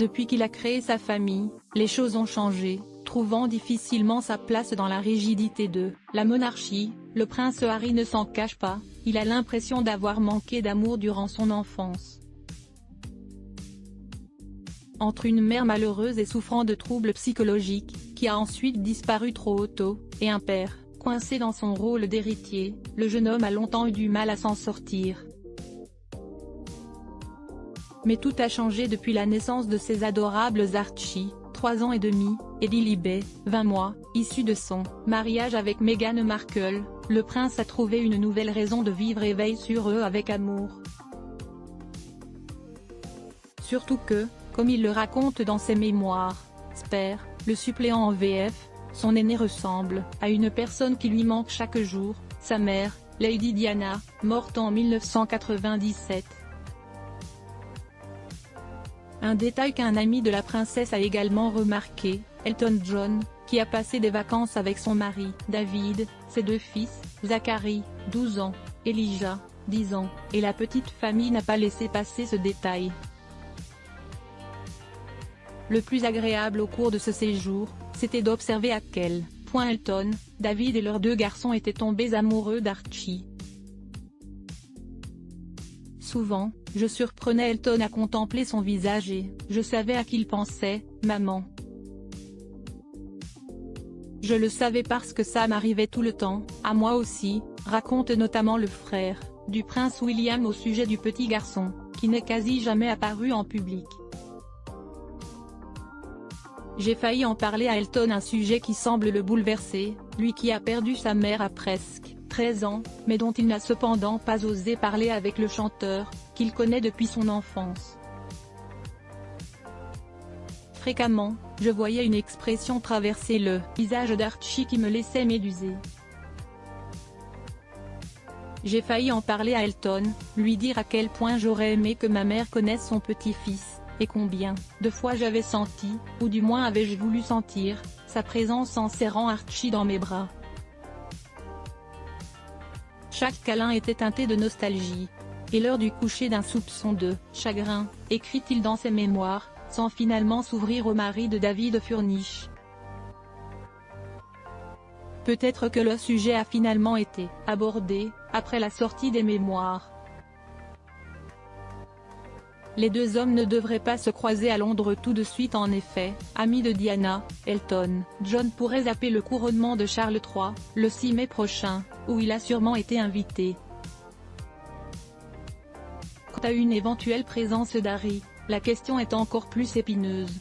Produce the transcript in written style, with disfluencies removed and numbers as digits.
Depuis qu'il a créé sa famille, les choses ont changé, trouvant difficilement sa place dans la rigidité de la monarchie. Le prince Harry ne s'en cache pas, il a l'impression d'avoir manqué d'amour durant son enfance. Entre une mère malheureuse et souffrant de troubles psychologiques, qui a ensuite disparu trop tôt, et un père, coincé dans son rôle d'héritier, le jeune homme a longtemps eu du mal à s'en sortir. Mais tout a changé depuis la naissance de ses adorables Archie, 3 ans et demi, et Lilibet, 20 mois, issu de son mariage avec Meghan Markle. Le prince a trouvé une nouvelle raison de vivre et veille sur eux avec amour. Surtout que, comme il le raconte dans ses mémoires, Sper, le suppléant en VF, son aîné ressemble à une personne qui lui manque chaque jour, sa mère, Lady Diana, morte en 1997. Un détail qu'un ami de la princesse a également remarqué, Elton John, qui a passé des vacances avec son mari, David, ses 2 fils, Zachary, 12 ans, Elijah, 10 ans, et la petite famille n'a pas laissé passer ce détail. Le plus agréable au cours de ce séjour, c'était d'observer à quel point Elton, David et leurs 2 garçons étaient tombés amoureux d'Archie. Souvent, je surprenais Elton à contempler son visage et je savais à qui il pensait, maman. Je le savais parce que ça m'arrivait tout le temps, à moi aussi, raconte notamment le frère du prince William au sujet du petit garçon, qui n'est quasi jamais apparu en public. J'ai failli en parler à Elton, un sujet qui semble le bouleverser, lui qui a perdu sa mère à presque 13 ans, mais dont il n'a cependant pas osé parler avec le chanteur, qu'il connaît depuis son enfance. Fréquemment, je voyais une expression traverser le visage d'Archie qui me laissait méduser. J'ai failli en parler à Elton, lui dire à quel point j'aurais aimé que ma mère connaisse son petit-fils, et combien de fois j'avais senti, ou du moins avais-je voulu sentir, sa présence en serrant Archie dans mes bras. Chaque câlin était teinté de nostalgie. Et l'heure du coucher d'un soupçon de chagrin, écrit-il dans ses mémoires, sans finalement s'ouvrir au mari de David Furnish. Peut-être que le sujet a finalement été abordé, après la sortie des mémoires. Les 2 hommes ne devraient pas se croiser à Londres tout de suite. En effet, ami de Diana, Elton John pourrait zapper le couronnement de Charles III, le 6 mai prochain, où il a sûrement été invité. Quant à une éventuelle présence d'Harry, la question est encore plus épineuse.